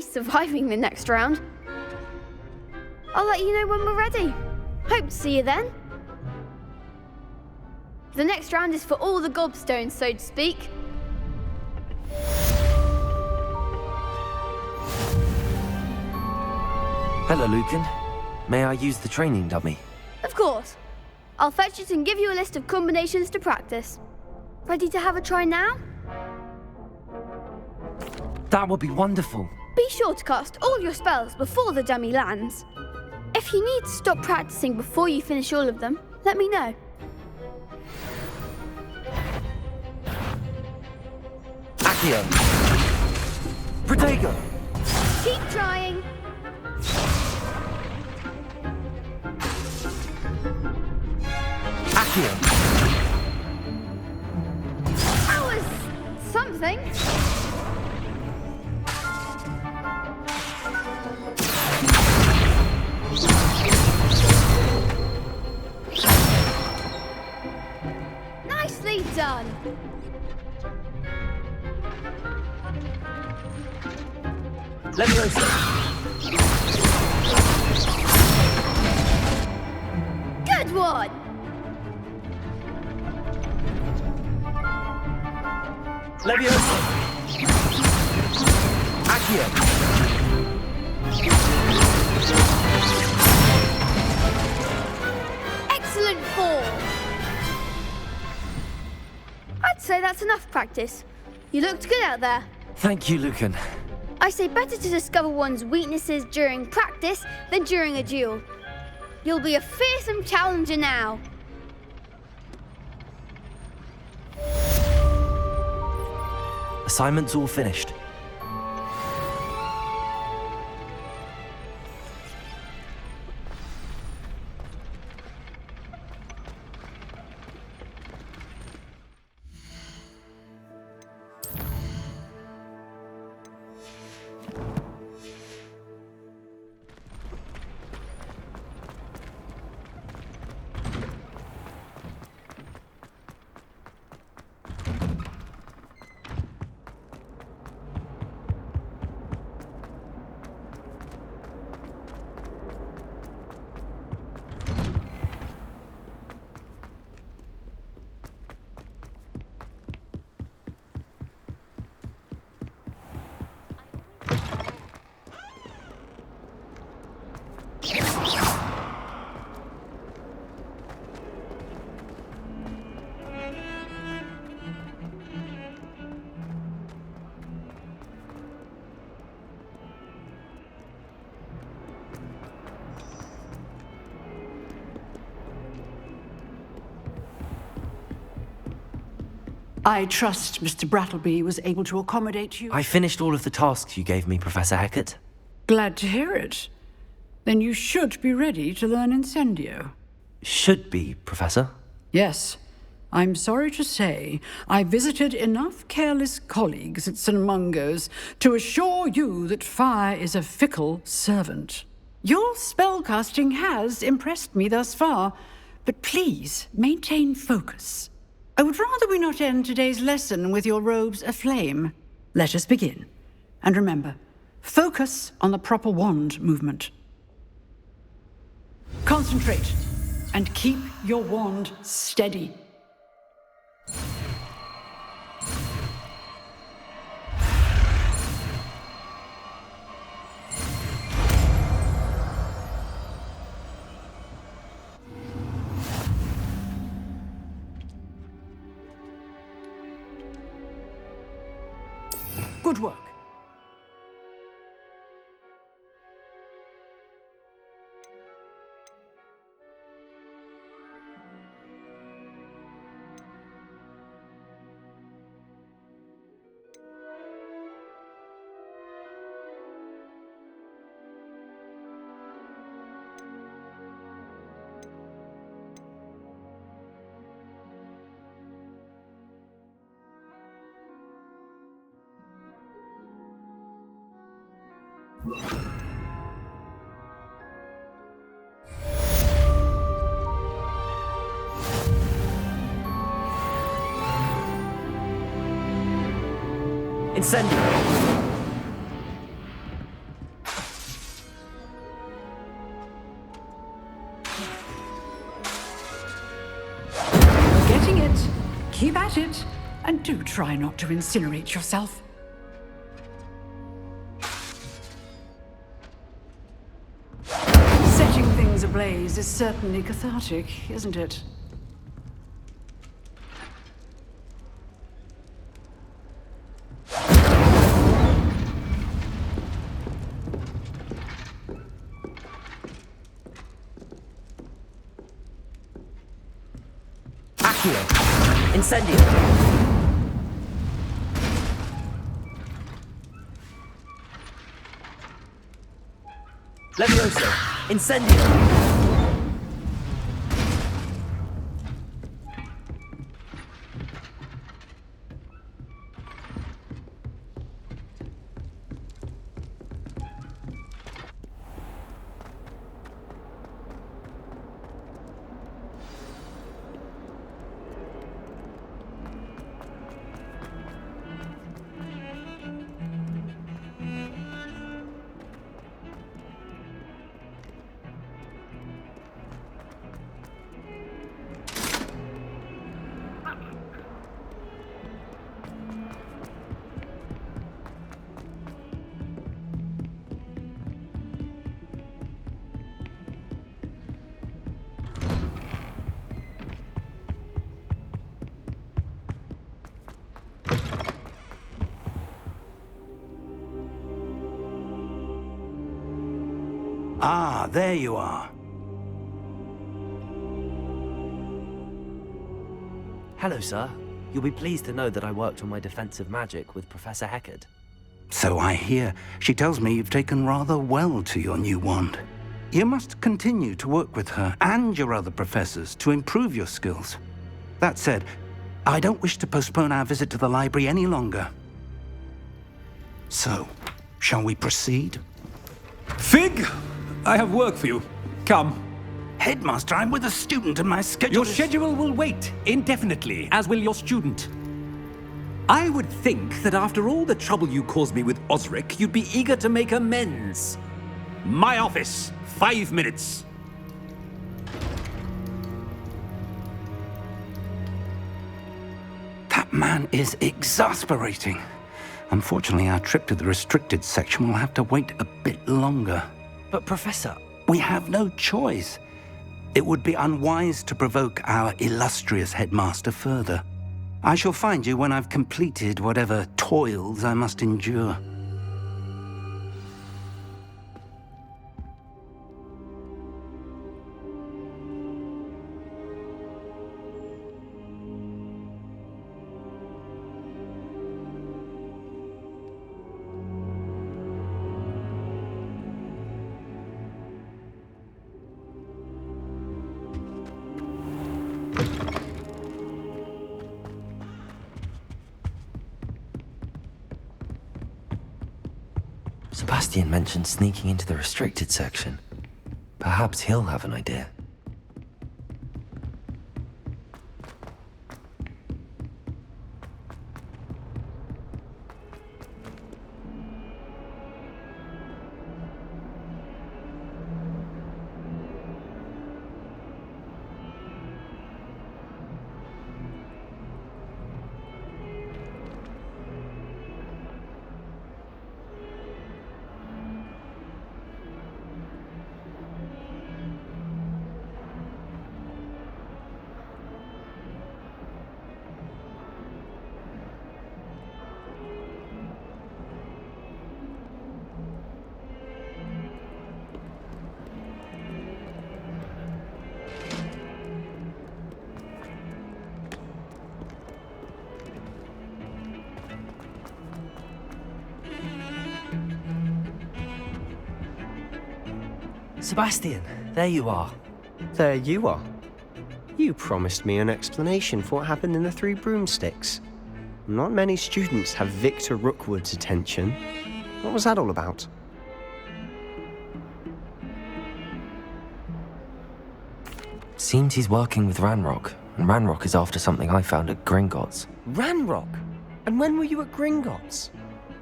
Nice surviving the next round. I'll let you know when we're ready. Hope to see you then. The next round is for all the gobstones, so to speak. Hello, Lucan. May I use the training dummy? Of course. I'll fetch it and give you a list of combinations to practice. Ready to have a try now? That would be wonderful. Be sure to cast all your spells before the dummy lands. If you need to stop practicing before you finish all of them, let me know. Accio. Protego. Keep trying. Accio. That was something. Nicely done. Leviosa. Good one. Leviosa. Accio. Excellent fall. I'd say that's enough practice. You looked good out there. Thank you, Lucan. I say better to discover one's weaknesses during practice than during a duel. You'll be a fearsome challenger now. Assignment's all finished. I trust Mr. Brattleby was able to accommodate you. I finished all of the tasks you gave me, Professor Hecat. Glad to hear it. Then you should be ready to learn Incendio. Should be, Professor. Yes. I'm sorry to say, I visited enough careless colleagues at St. Mungo's to assure you that fire is a fickle servant. Your spellcasting has impressed me thus far, but please maintain focus. I would rather we not end today's lesson with your robes aflame. Let us begin. And remember, focus on the proper wand movement. Concentrate, and keep your wand steady. Good work. Incendio! Keep at it, and do try not to incinerate yourself. Setting things ablaze is certainly cathartic, isn't it? Incendio! Levioso! Incendio! Ah, there you are. Hello, sir. You'll be pleased to know that I worked on my defensive magic with Professor Heckard. So I hear. She tells me you've taken rather well to your new wand. You must continue to work with her and your other professors to improve your skills. That said, I don't wish to postpone our visit to the library any longer. So, shall we proceed? Fig! I have work for you. Come. Headmaster, I'm with a student and my schedule Your is... schedule will wait indefinitely, as will your student. I would think that after all the trouble you caused me with Osric, you'd be eager to make amends. My office, 5 minutes. That man is exasperating. Unfortunately, our trip to the restricted section will have to wait a bit longer. But, Professor... We have no choice. It would be unwise to provoke our illustrious headmaster further. I shall find you when I've completed whatever toils I must endure. Sebastian mentioned sneaking into the restricted section. Perhaps he'll have an idea. Sebastian, there you are. There you are. You promised me an explanation for what happened in the Three Broomsticks. Not many students have Victor Rookwood's attention. What was that all about? Seems he's working with Ranrock, and Ranrock is after something I found at Gringotts. Ranrock? And when were you at Gringotts?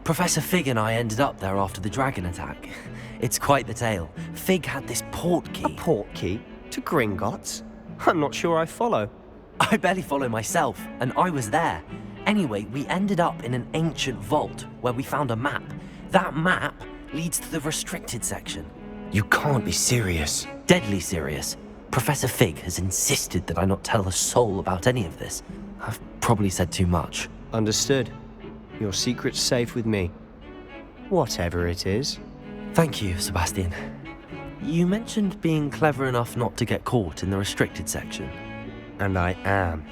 Professor Fig and I ended up there after the dragon attack. It's quite the tale. Fig had this port key. A port key? To Gringotts? I'm not sure I follow. I barely follow myself, and I was there. Anyway, we ended up in an ancient vault where we found a map. That map leads to the restricted section. You can't be serious. Deadly serious. Professor Fig has insisted that I not tell a soul about any of this. I've probably said too much. Understood. Your secret's safe with me. Whatever it is. Thank you, Sebastian. You mentioned being clever enough not to get caught in the restricted section. And I am.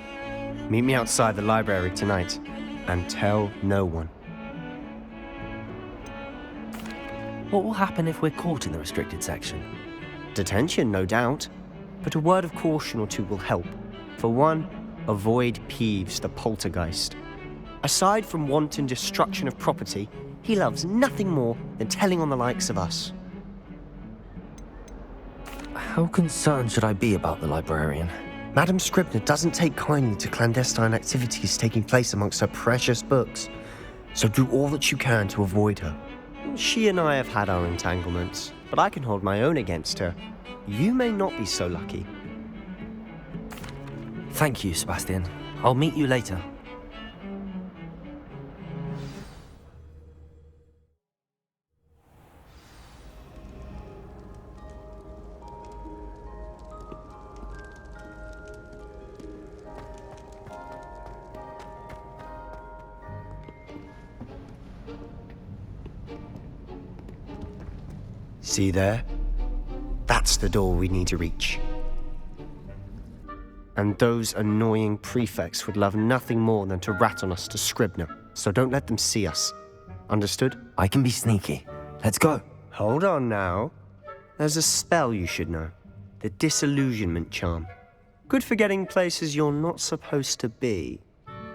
Meet me outside the library tonight, and tell no one. What will happen if we're caught in the restricted section? Detention, no doubt. But a word of caution or two will help. For one, avoid Peeves, the poltergeist. Aside from wanton destruction of property, he loves nothing more than telling on the likes of us. How concerned should I be about the librarian? Madam Scribner doesn't take kindly to clandestine activities taking place amongst her precious books, so do all that you can to avoid her. She and I have had our entanglements, but I can hold my own against her. You may not be so lucky. Thank you, Sebastian. I'll meet you later. See there? That's the door we need to reach. And those annoying prefects would love nothing more than to rat on us to Scribner, so don't let them see us. Understood? I can be sneaky. Let's go. Hold on now. There's a spell you should know. The Disillusionment Charm. Good for getting places you're not supposed to be.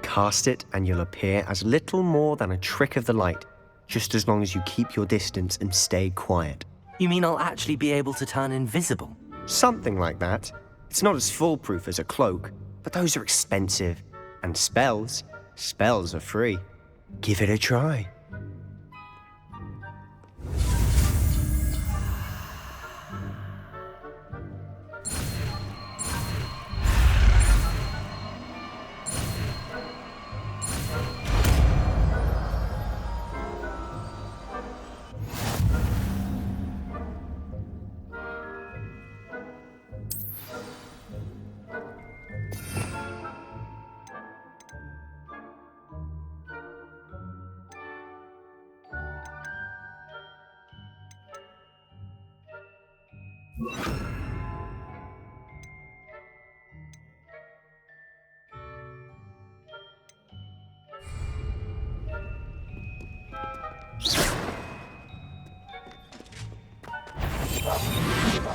Cast it and you'll appear as little more than a trick of the light, just as long as you keep your distance and stay quiet. You mean I'll actually be able to turn invisible? Something like that. It's not as foolproof as a cloak, but those are expensive. And spells are free. Give it a try.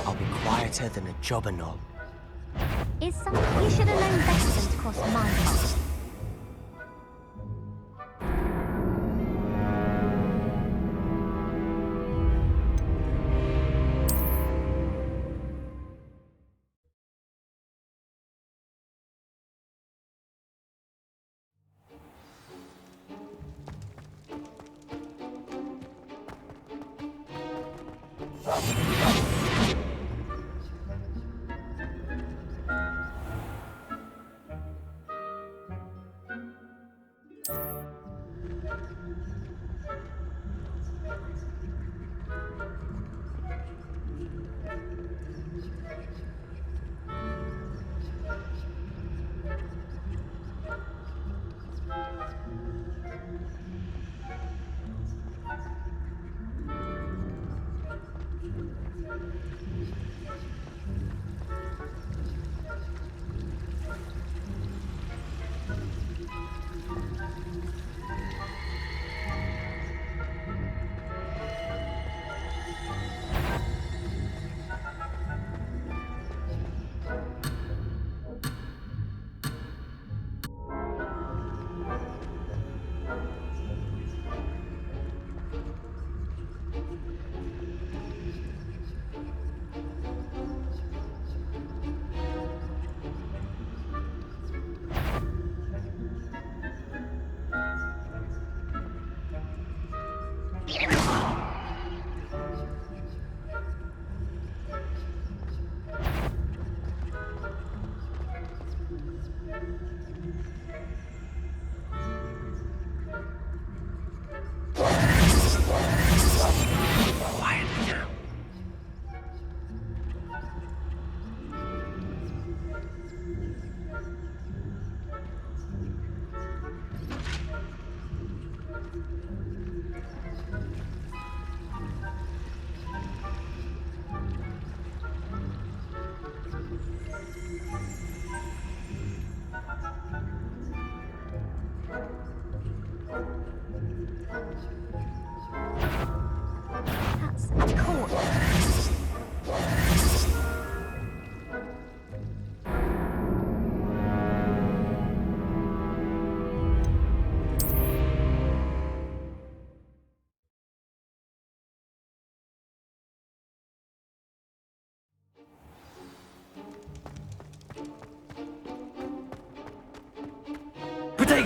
I'll be quieter than a jobber knob. Is something you should have known better than to cross my path.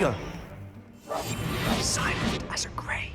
go. Silent as a grave.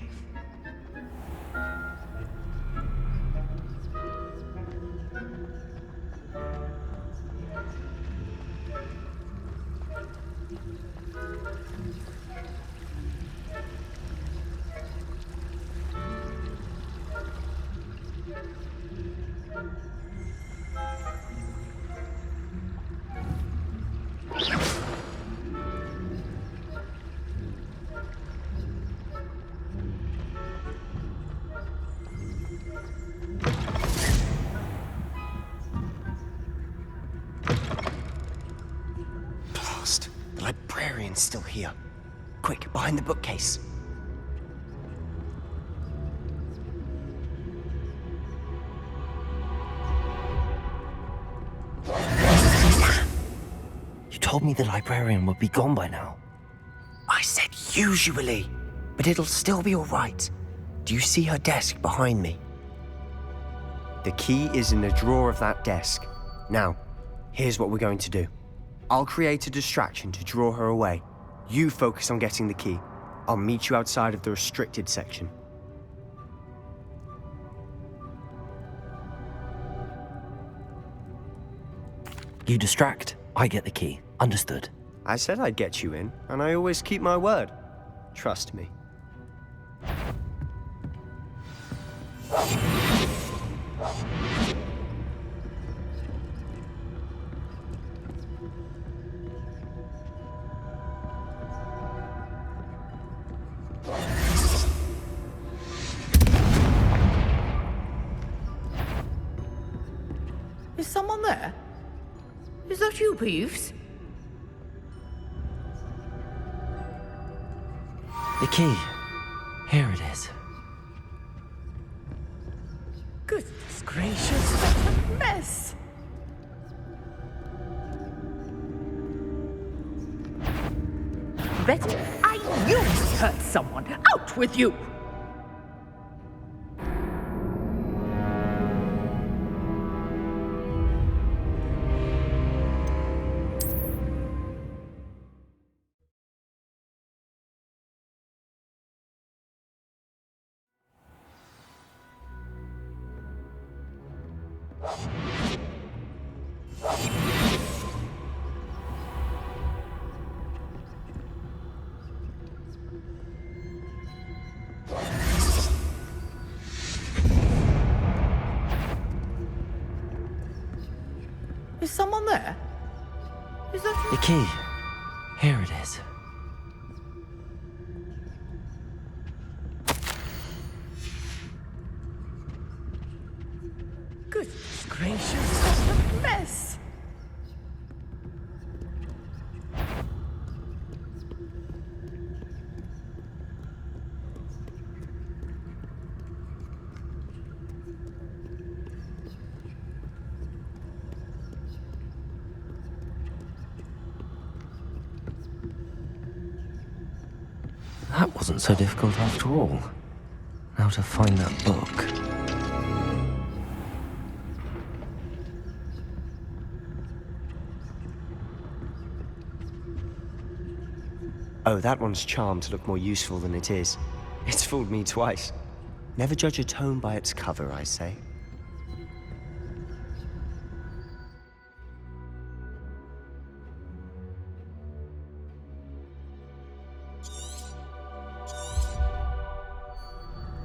Blast! The librarian's still here. Quick, behind the bookcase. You told me the librarian would be gone by now. I said usually, but it'll still be all right. Do you see her desk behind me? The key is in the drawer of that desk. Now, here's what we're going to do. I'll create a distraction to draw her away. You focus on getting the key. I'll meet you outside of the restricted section. You distract, I get the key. Understood. I said I'd get you in, and I always keep my word. Trust me. Is someone there? Is that you, Peeves? The key. Here it is. Goodness gracious, what a mess! Betty, I knew you hurt someone. Out with you! Is someone there? Is that you? The key. Here it is. Goodness gracious, what a mess! That wasn't so difficult after all. Now to find that book. Oh, that one's charmed to look more useful than it is. It's fooled me twice. Never judge a tome by its cover, I say.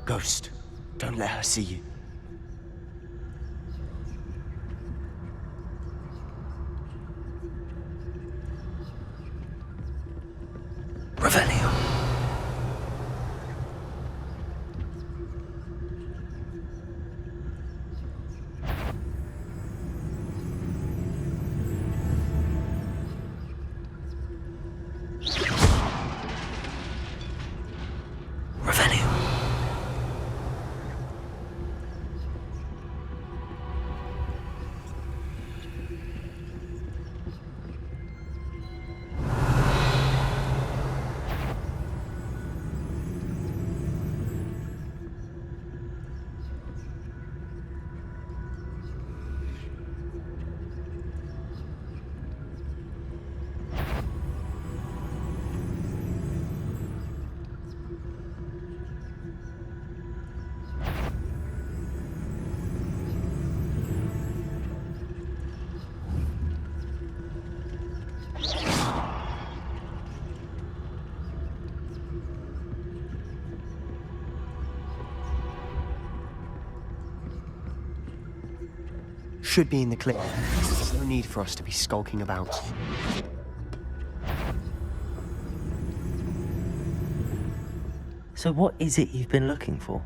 Ghost, don't let her see you. Revelio. Revelio. should be in the clear. No need for us to be skulking about. So what is it you've been looking for?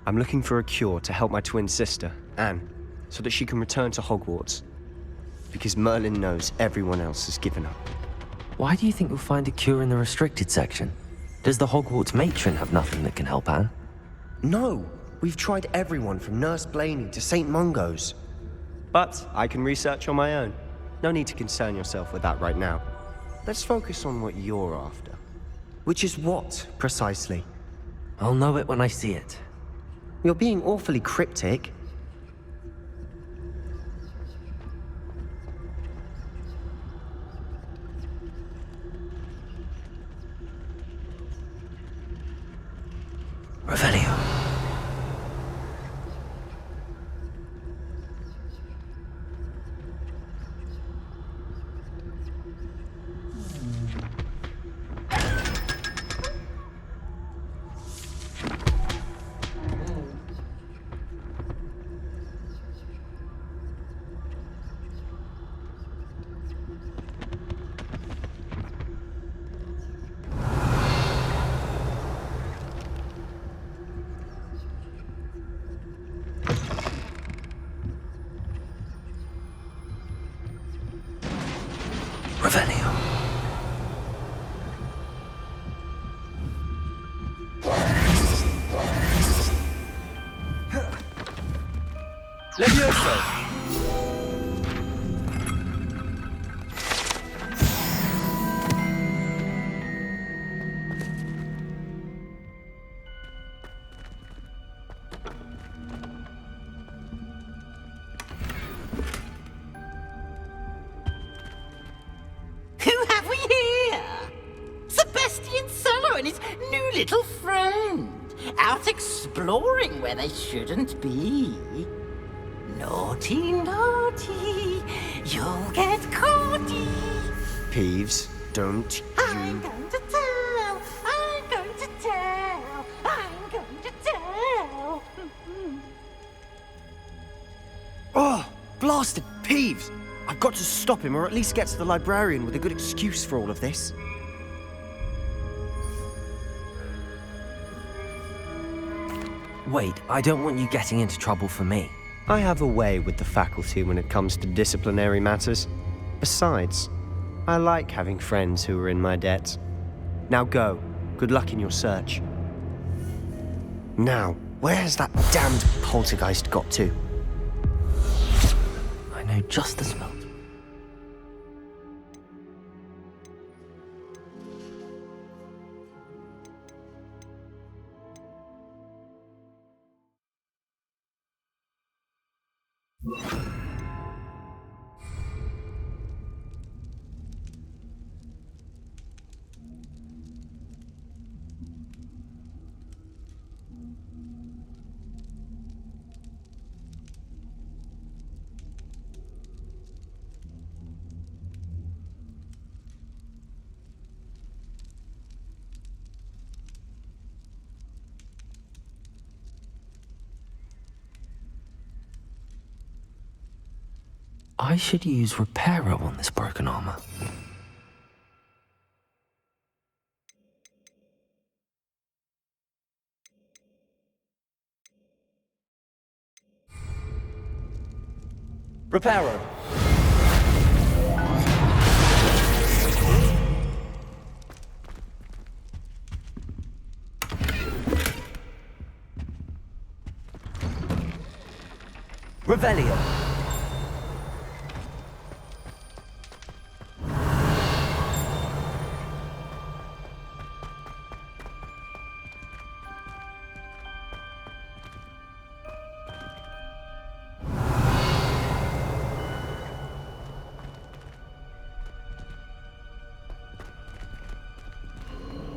I'm looking for a cure to help my twin sister, Anne, so that she can return to Hogwarts. Because Merlin knows everyone else has given up. Why do you think you'll find a cure in the restricted section? Does the Hogwarts matron have nothing that can help Anne? No! We've tried everyone from Nurse Blaney to St. Mungo's. But I can research on my own. No need to concern yourself with that right now. Let's focus on what you're after. Which is what, precisely? I'll know it when I see it. You're being awfully cryptic. Revelio. Revelio. Levioso! Who have we here? Sebastian Sallow and his new little friend. Out exploring where they shouldn't be. Naughty, naughty. You'll get caughty. Peeves, don't I'm you... going to tell. I'm going to tell. I'm going to tell. Oh, blasted Peeves! I've got to stop him, or at least get to the librarian with a good excuse for all of this. Wait, I don't want you getting into trouble for me. I have a way with the faculty when it comes to disciplinary matters. Besides, I like having friends who are in my debt. Now go. Good luck in your search. Now, where has that damned poltergeist got to? I know just the smell. I should use Reparo on this broken armor. Reparo. Revelio.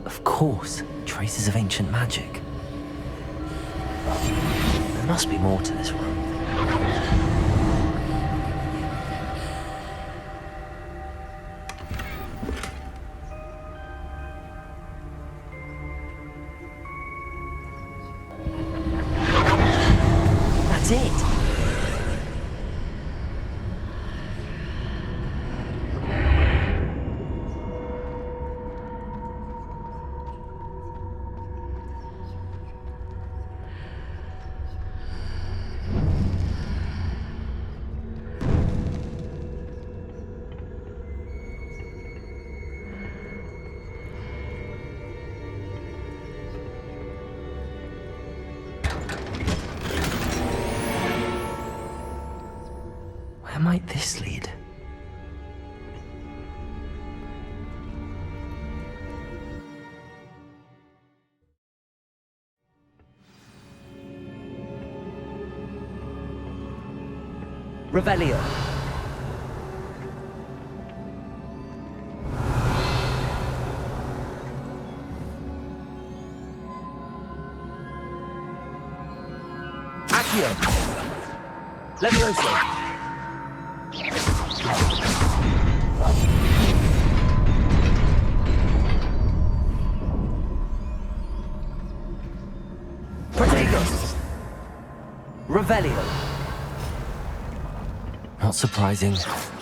Of course, traces of ancient magic. There must be more to this room. That's it. Where might this lead? Revelio. Accio. Levioso. Protego. Revelio. Not surprising.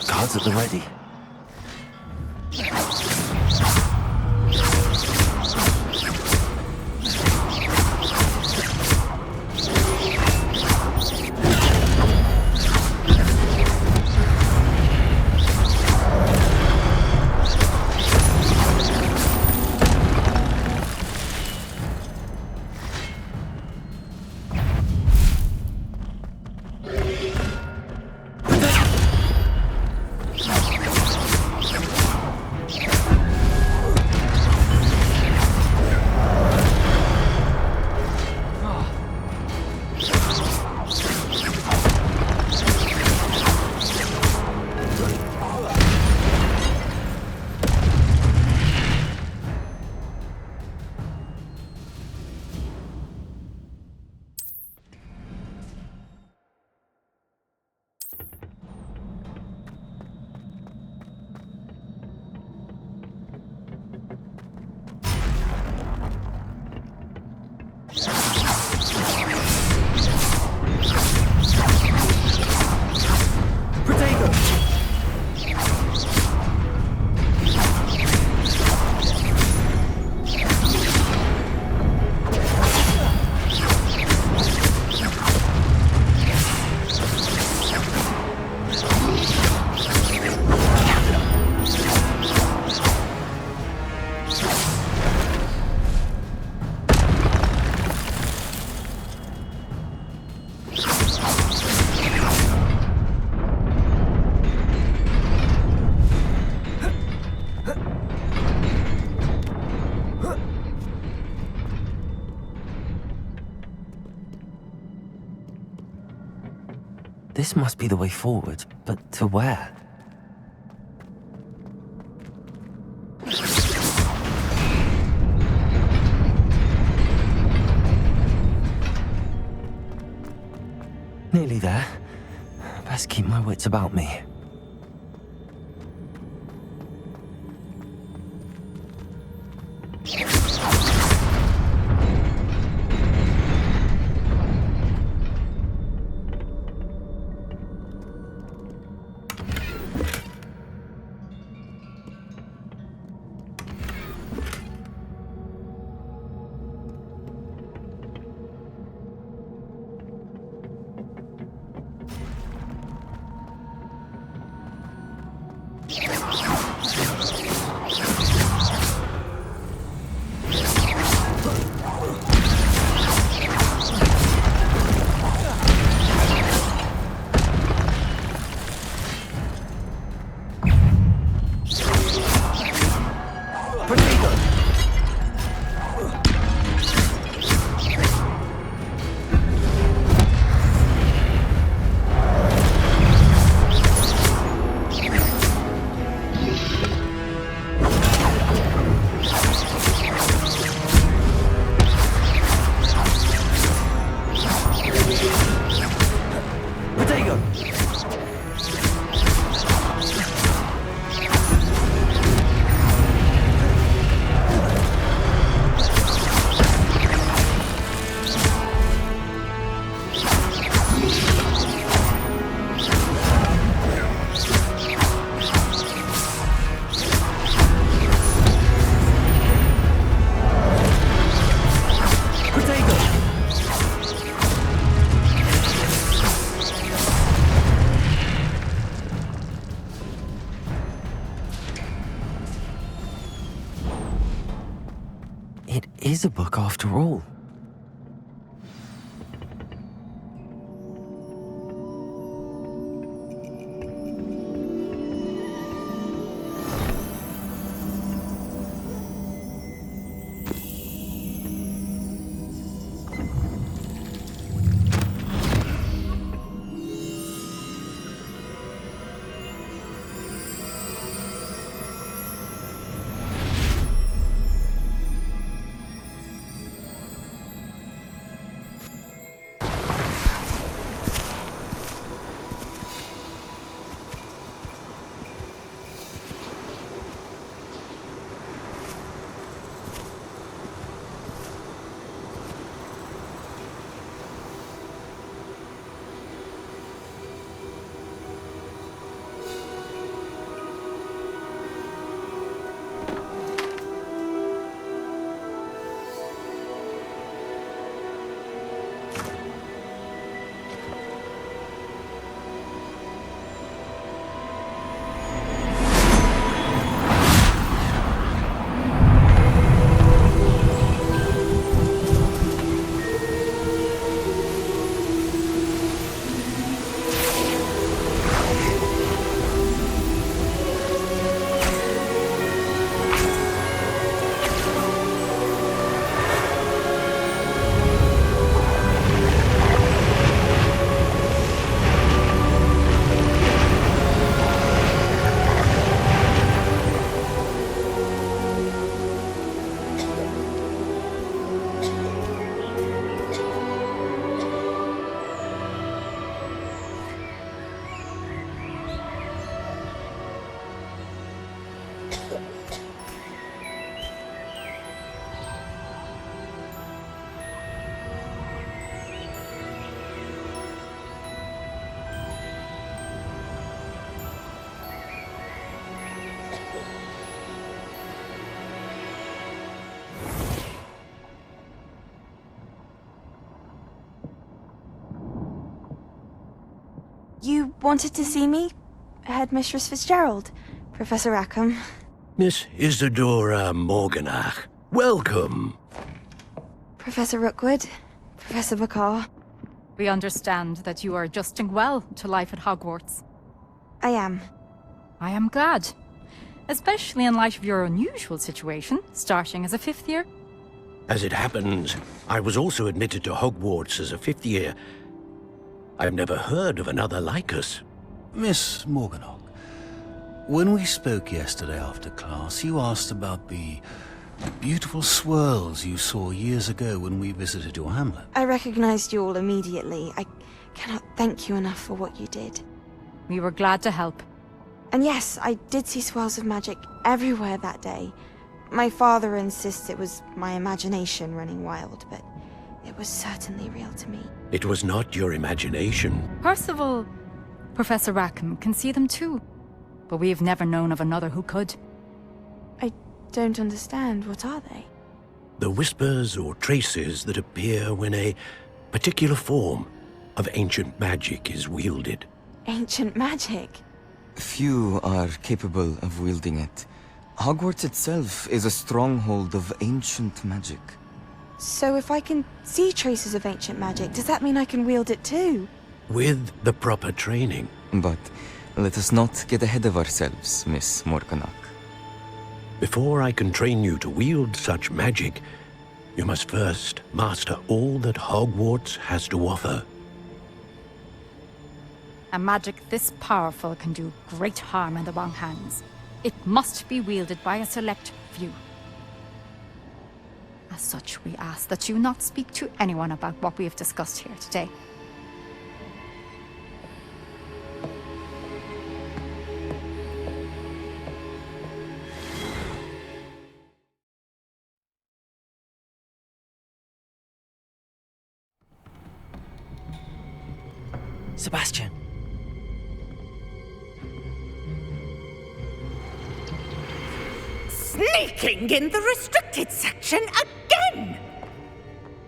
Cards at the ready. This must be the way forward, but to where? Nearly there. Best keep my wits about me. It is a book after all. You wanted to see me? Headmistress Fitzgerald, Professor Rackham. Miss Isadora Morganach, welcome. Professor Rookwood, Professor Bakar. We understand that you are adjusting well to life at Hogwarts. I am. I am glad. Especially in light of your unusual situation, starting as a 5th year. As it happens, I was also admitted to Hogwarts as a 5th year. I've never heard of another like us. Miss Morganach, when we spoke yesterday after class, you asked about the beautiful swirls you saw years ago when we visited your hamlet. I recognized you all immediately. I cannot thank you enough for what you did. We were glad to help. And yes, I did see swirls of magic everywhere that day. My father insists it was my imagination running wild, but it was certainly real to me. It was not your imagination. Percival, Professor Rackham can see them too. But we have never known of another who could. I don't understand. What are they? The whispers or traces that appear when a particular form of ancient magic is wielded. Ancient magic? Few are capable of wielding it. Hogwarts itself is a stronghold of ancient magic. So if I can see traces of ancient magic, does that mean I can wield it too? With the proper training. But let us not get ahead of ourselves, Miss Morganach. Before I can train you to wield such magic, you must first master all that Hogwarts has to offer. A magic this powerful can do great harm in the wrong hands. It must be wielded by a select few. As such, we ask that you not speak to anyone about what we have discussed here today. Sebastian. Sneaking in the restricted section again!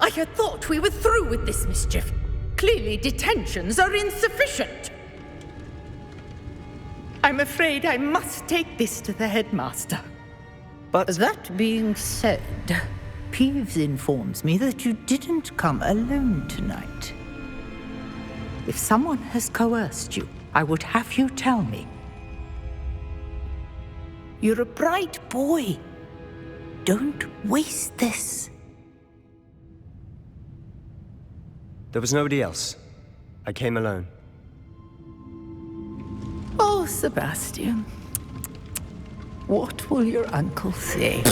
I had thought we were through with this mischief. Clearly detentions are insufficient. I'm afraid I must take this to the headmaster. But that being said, Peeves informs me that you didn't come alone tonight. If someone has coerced you, I would have you tell me. You're a bright boy. Don't waste this. There was nobody else. I came alone. Oh, Sebastian. What will your uncle say?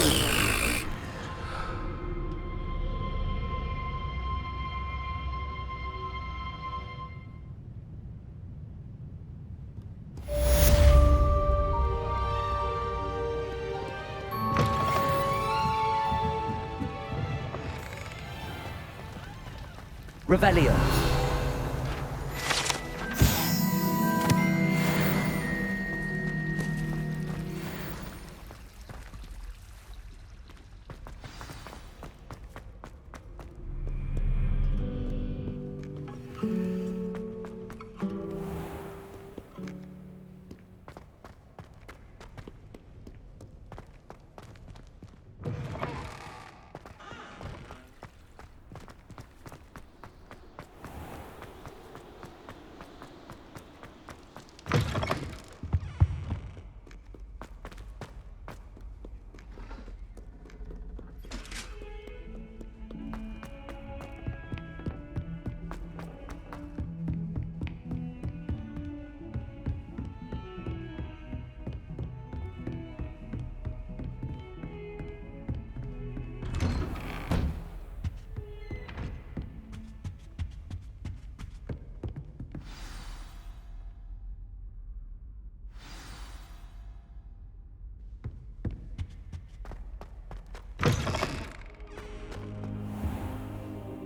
Revelio.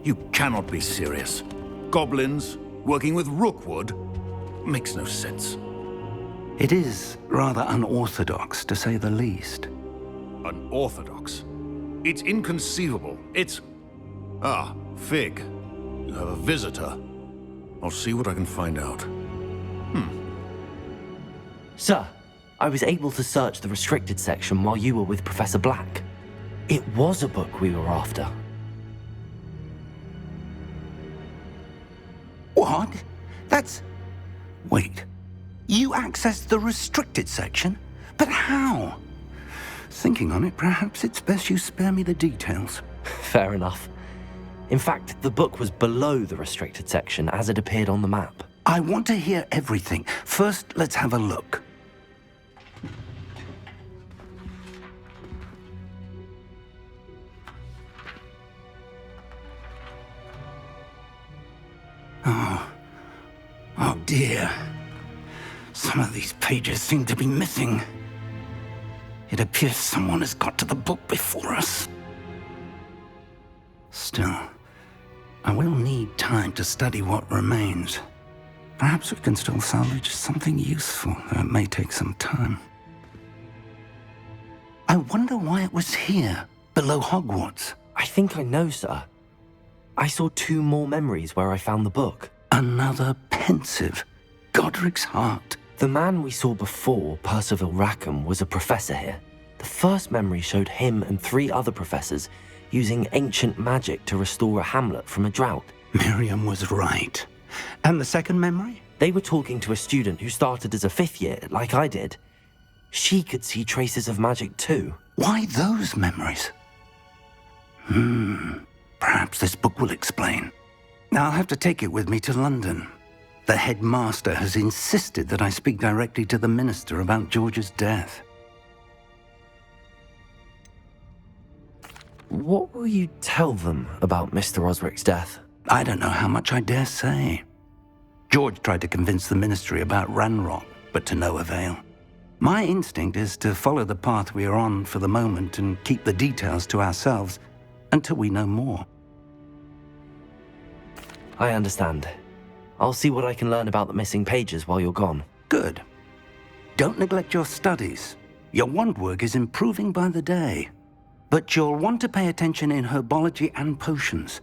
You cannot be serious. Goblins working with Rookwood? Makes no sense. It is rather unorthodox, to say the least. Unorthodox? It's inconceivable. It's... Ah, Fig. You have a visitor. I'll see what I can find out. Sir, I was able to search the restricted section while you were with Professor Black. It was a book we were after. What? That's... Wait. You accessed the restricted section? But how? Thinking on it, perhaps it's best you spare me the details. Fair enough. In fact, the book was below the restricted section as it appeared on the map. I want to hear everything. First, let's have a look. Oh dear. Some of these pages seem to be missing. It appears someone has got to the book before us. Still, I will need time to study what remains. Perhaps we can still salvage something useful, though it may take some time. I wonder why it was here, below Hogwarts. I think I know, sir. I saw 2 more memories where I found the book. Another pensive. Godric's heart. The man we saw before, Percival Rackham, was a professor here. The first memory showed him and 3 other professors using ancient magic to restore a hamlet from a drought. Miriam was right. And the second memory? They were talking to a student who started as a 5th year, like I did. She could see traces of magic too. Why those memories? Perhaps this book will explain. I'll have to take it with me to London. The headmaster has insisted that I speak directly to the minister about George's death. What will you tell them about Mr. Osric's death? I don't know how much I dare say. George tried to convince the ministry about Ranrock, but to no avail. My instinct is to follow the path we are on for the moment and keep the details to ourselves until we know more. I understand. I'll see what I can learn about the missing pages while you're gone. Good. Don't neglect your studies. Your wand work is improving by the day. But you'll want to pay attention in herbology and potions.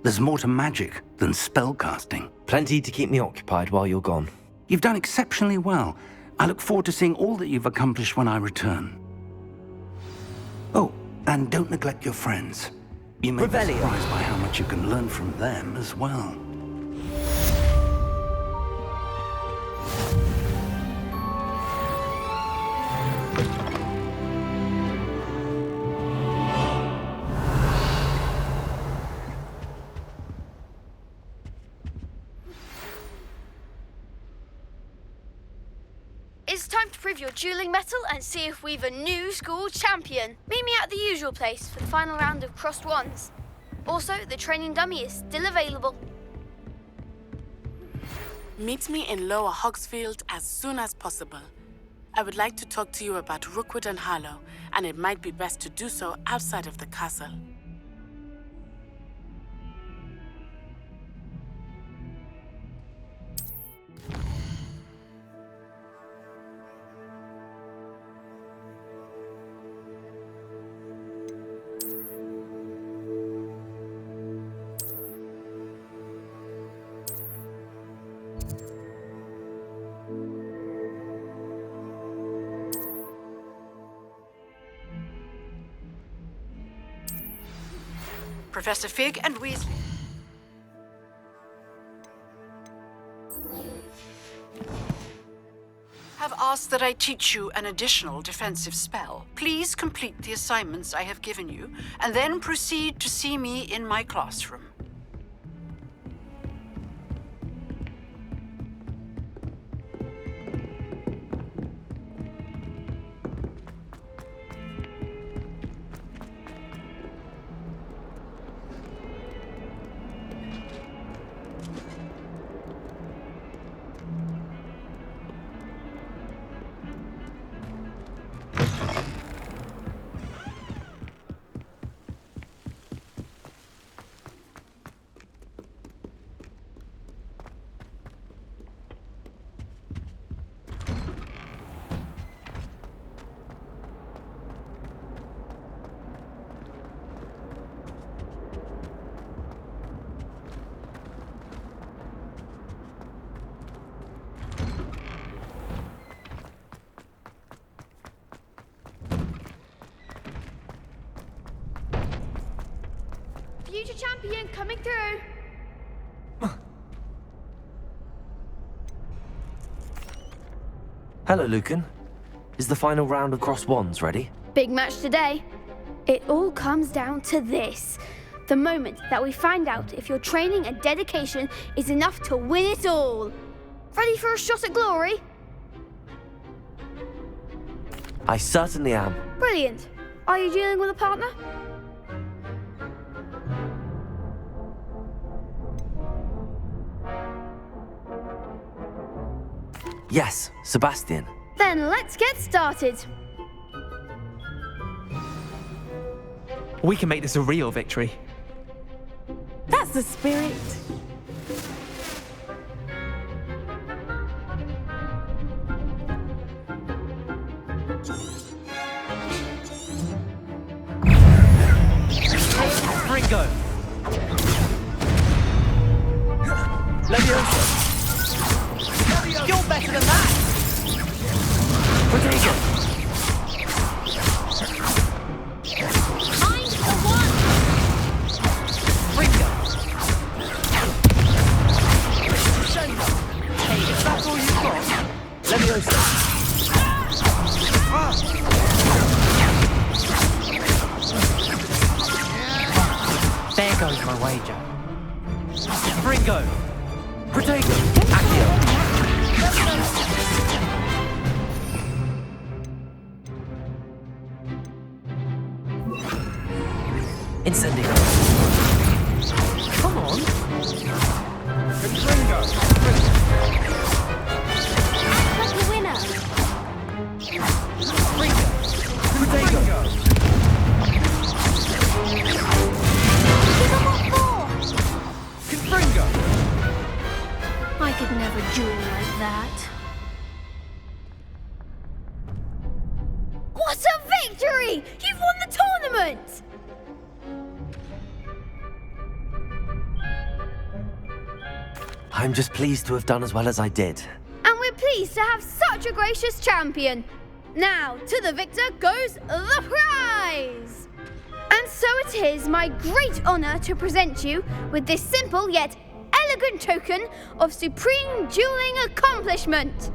There's more to magic than spellcasting. Plenty to keep me occupied while you're gone. You've done exceptionally well. I look forward to seeing all that you've accomplished when I return. Oh, and don't neglect your friends. You may be surprised by how much you can learn from them as well. It's time to prove your dueling mettle and see if we've a new school champion. Meet me at the usual place for the final round of crossed wands. Also, the training dummy is still available. Meet me in Lower Hogsfield as soon as possible. I would like to talk to you about Rookwood and Harlow, and it might be best to do so outside of the castle. Professor Fig and Weasley. Have asked that I teach you an additional defensive spell. Please complete the assignments I have given you, and then proceed to see me in my classroom. champion coming through. Hello, Lucan. Is the final round of Cross Wands ready? Big match today. It all comes down to this. The moment that we find out if your training and dedication is enough to win it all. Ready for a shot at glory? I certainly am. Brilliant. Are you dealing with a partner? Yes, Sebastian. Then let's get started. We can make this a real victory. That's the spirit. Ringo! Leviosa! You're better than that! Potato! I'm the one! Ringo! Shame. Hey, is that all you've got? Leviosa! There goes my wager. Ringo! Potato! Accio! Incendio. Come on! Ringo! Act like a winner. Potato! Give them what for? Ringo! I could never duel like that. What a victory! You've won the tournament! I'm just pleased to have done as well as I did. And we're pleased to have such a gracious champion. Now, to the victor goes the prize! And so it is my great honour to present you with this simple yet elegant token of supreme dueling accomplishment.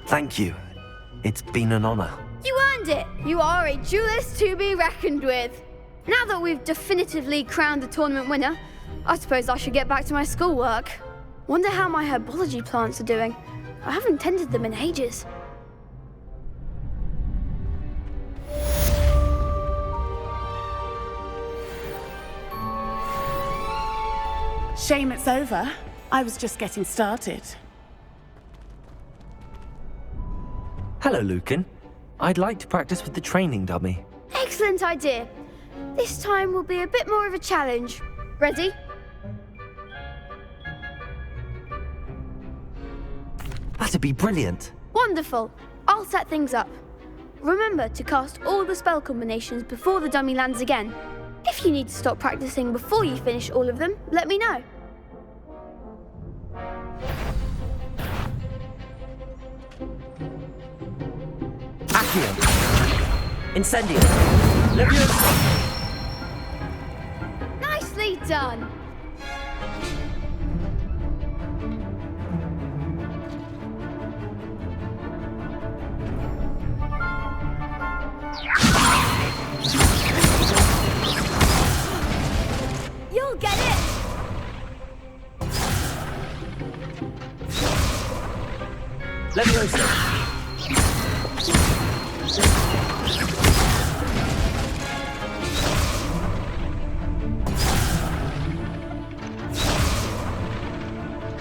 Thank you. It's been an honor. You earned it. You are a duelist to be reckoned with. Now that we've definitively crowned the tournament winner, I suppose I should get back to my schoolwork. Wonder how my herbology plants are doing. I haven't tended them in ages. Shame it's over. I was just getting started. Hello, Lucan. I'd like to practice with the training dummy. Excellent idea. This time will be a bit more of a challenge. Ready? That'd be brilliant. Wonderful. I'll set things up. Remember to cast all the spell combinations before the dummy lands again. If you need to stop practicing before you finish all of them, let me know. Accio! Incendio! Leviosa! Nicely done. You'll get it. Leviosa!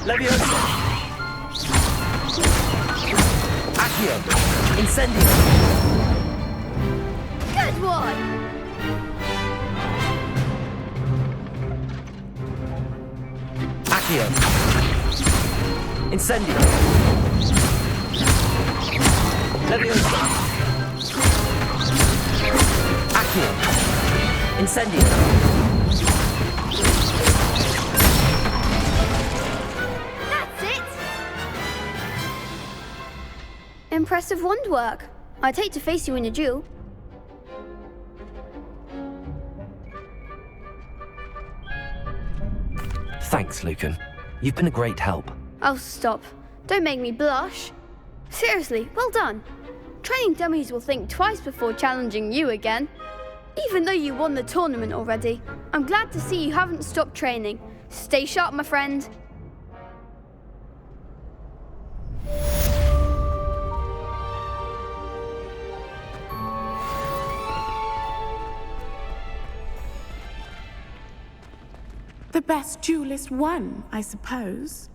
Leviosa! Accio! Incendio! Good one. Accio! Incendio! Leviosa! Accio! Incendio! Impressive wand work. I'd hate to face you in a duel. Thanks, Lucan. You've been a great help. Oh, stop. Don't make me blush. Seriously, well done. Training dummies will think twice before challenging you again. Even though you won the tournament already, I'm glad to see you haven't stopped training. Stay sharp, my friend. The best duelist won, I suppose.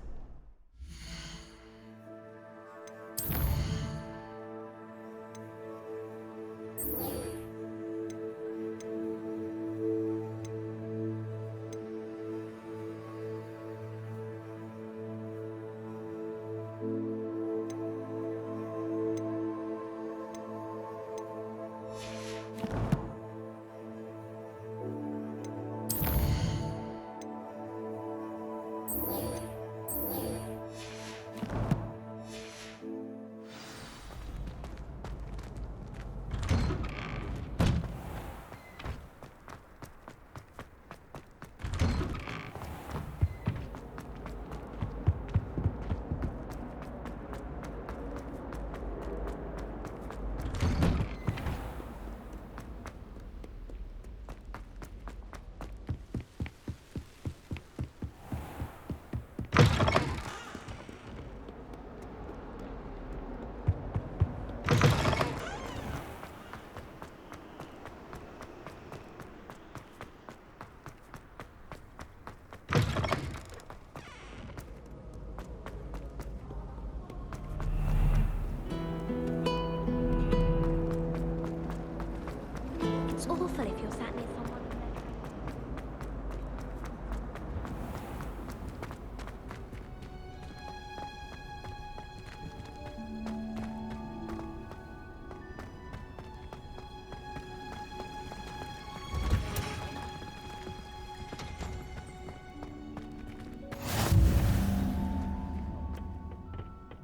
It's awful if you're sat near someone.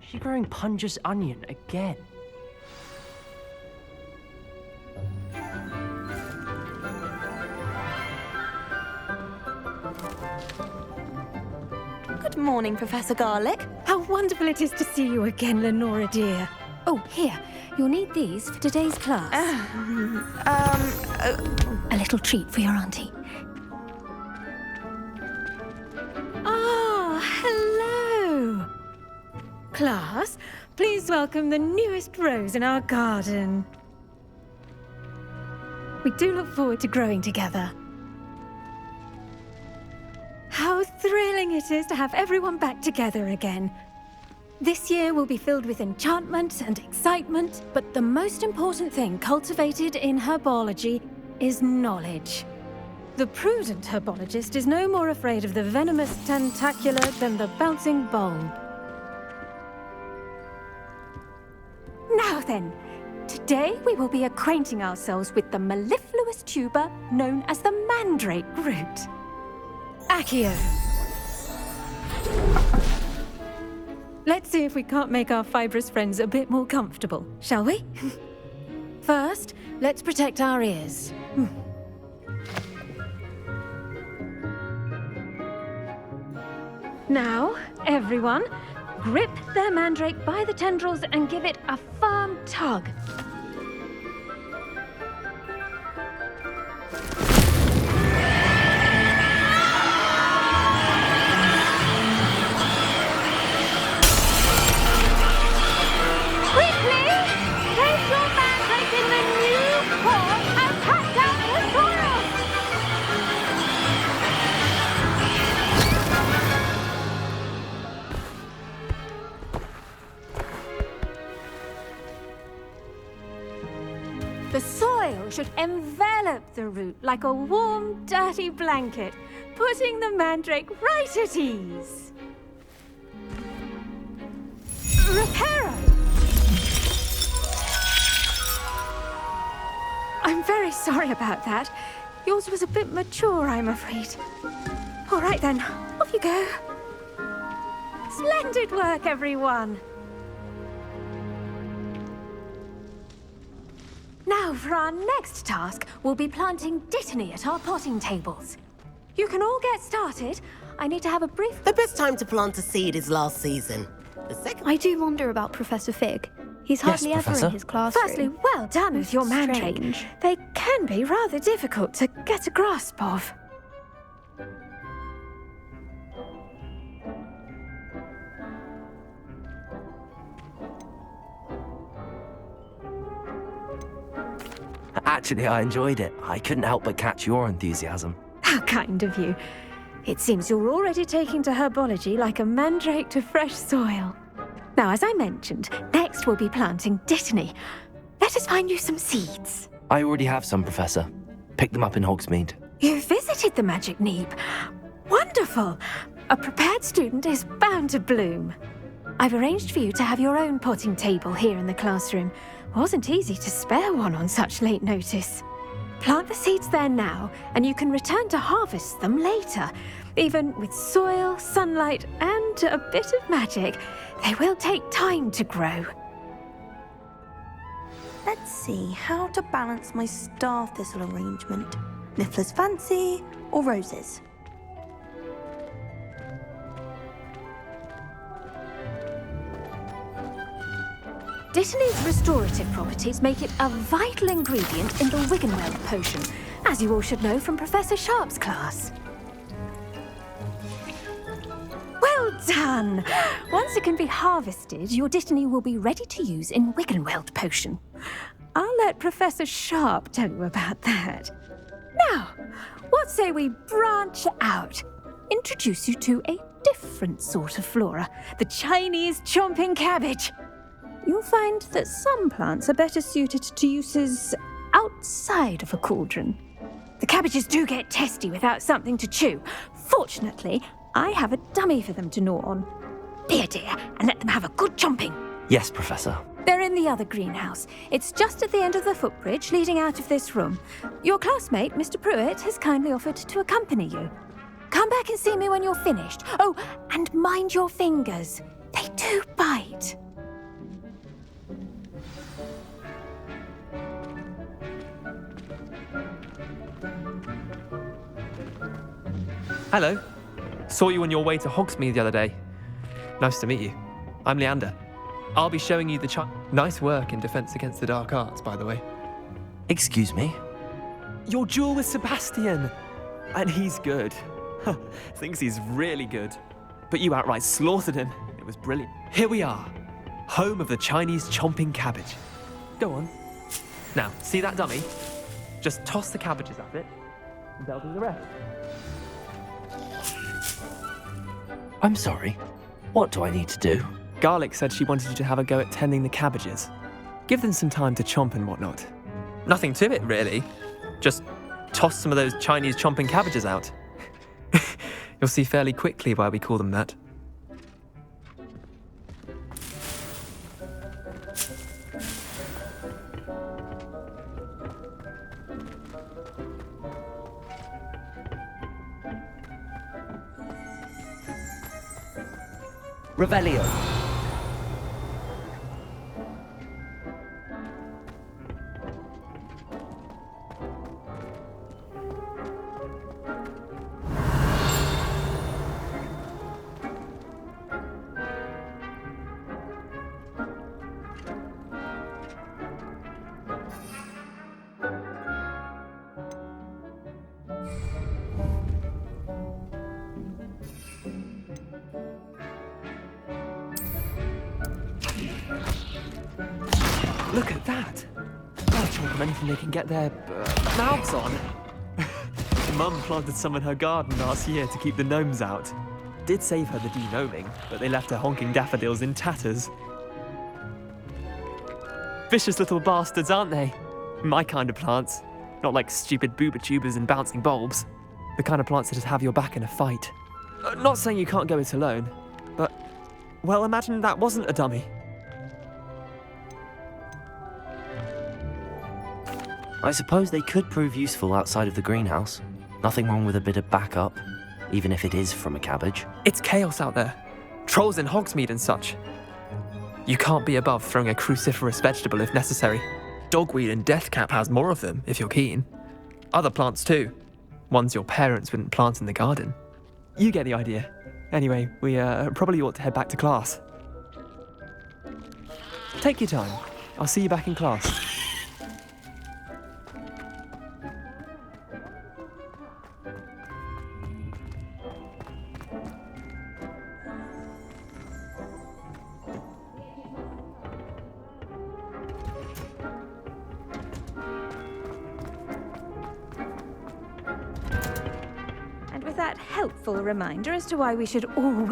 She growing Punja's onion again. Good morning, Professor Garlick. How wonderful it is to see you again, Lenora dear. Oh, here. You'll need these for today's class. A little treat for your auntie. Ah, hello. Class, please welcome the newest rose in our garden. We do look forward to growing together. How thrilling it is to have everyone back together again. This year will be filled with enchantment and excitement, but the most important thing cultivated in herbology is knowledge. The prudent herbologist is no more afraid of the venomous tentacular than the bouncing bulb. Now then, today we will be acquainting ourselves with the mellifluous tuber known as the mandrake root. Accio. Let's see if we can't make our fibrous friends a bit more comfortable, shall we? First, let's protect our ears. Now, everyone, grip their mandrake by the tendrils and give it a firm tug. The soil should envelop the root like a warm, dirty blanket, putting the mandrake right at ease. Reparo! I'm very sorry about that. Yours was a bit mature, I'm afraid. All right then, off you go. Splendid work, everyone. Now, for our next task, we'll be planting dittany at our potting tables. You can all get started. I need to have a brief... The best time to plant a seed is last season. The second... I do wonder about Professor Fig. He's hardly ever Professor. in his classroom. Firstly, well done with your mandrake. Strange. They can be rather difficult to get a grasp of. Actually, I enjoyed it. I couldn't help but catch your enthusiasm. How kind of you. It seems you're already taking to herbology like a mandrake to fresh soil. Now, as I mentioned, next we'll be planting Dittany. Let us find you some seeds. I already have some, Professor. Picked them up in Hogsmeade. You visited the Magic Neep. Wonderful! A prepared student is bound to bloom. I've arranged for you to have your own potting table here in the classroom. Wasn't easy to spare one on such late notice. Plant the seeds there now, and you can return to harvest them later. Even with soil, sunlight, and a bit of magic, they will take time to grow. Let's see how to balance my star thistle arrangement. Niffler's fancy or roses? Dittany's restorative properties make it a vital ingredient in the Wiggenweld potion, as you all should know from Professor Sharp's class. Well done! Once it can be harvested, your Dittany will be ready to use in Wiggenweld potion. I'll let Professor Sharp tell you about that. Now, what say we branch out? Introduce you to a different sort of flora, the Chinese chomping cabbage. You'll find that some plants are better suited to uses outside of a cauldron. The cabbages do get testy without something to chew. Fortunately, I have a dummy for them to gnaw on. Be a dear and let them have a good chomping. Yes, Professor. They're in the other greenhouse. It's just at the end of the footbridge leading out of this room. Your classmate, Mr. Pruitt, has kindly offered to accompany you. Come back and see me when you're finished. Oh, and mind your fingers. They do bite. Hello. Saw you on your way to Hogsmeade the other day. Nice to meet you. I'm Leander. I'll be showing you the Nice work in Defense Against the Dark Arts, by the way. Excuse me? Your duel with Sebastian! And he's good. Thinks he's really good. But you outright slaughtered him. It was brilliant. Here we are. Home of the Chinese chomping cabbage. Go on. Now, see that dummy? Just toss the cabbages at it, and they'll do the rest. I'm sorry. What do I need to do? Garlic said she wanted you to have a go at tending the cabbages. Give them some time to chomp and whatnot. Nothing to it, really. Just toss some of those Chinese chomping cabbages out. You'll see fairly quickly why we call them that. Revelio. Look at that! They'll chomp on anything they can get their mouths on. Mum planted some in her garden last year to keep the gnomes out. Did save her the de-gnoming, but they left her honking daffodils in tatters. Vicious little bastards, aren't they? My kind of plants. Not like stupid booba tubers and bouncing bulbs. The kind of plants that just have your back in a fight. Not saying you can't go it alone, but, well, imagine that wasn't a dummy. I suppose they could prove useful outside of the greenhouse. Nothing wrong with a bit of backup, even if it is from a cabbage. It's chaos out there. Trolls in Hogsmeade and such. You can't be above throwing a cruciferous vegetable if necessary. Dogweed and deathcap has more of them, if you're keen. Other plants too. Ones your parents wouldn't plant in the garden. You get the idea. Anyway, we probably ought to head back to class. Take your time. I'll see you back in class. That helpful reminder as to why we should always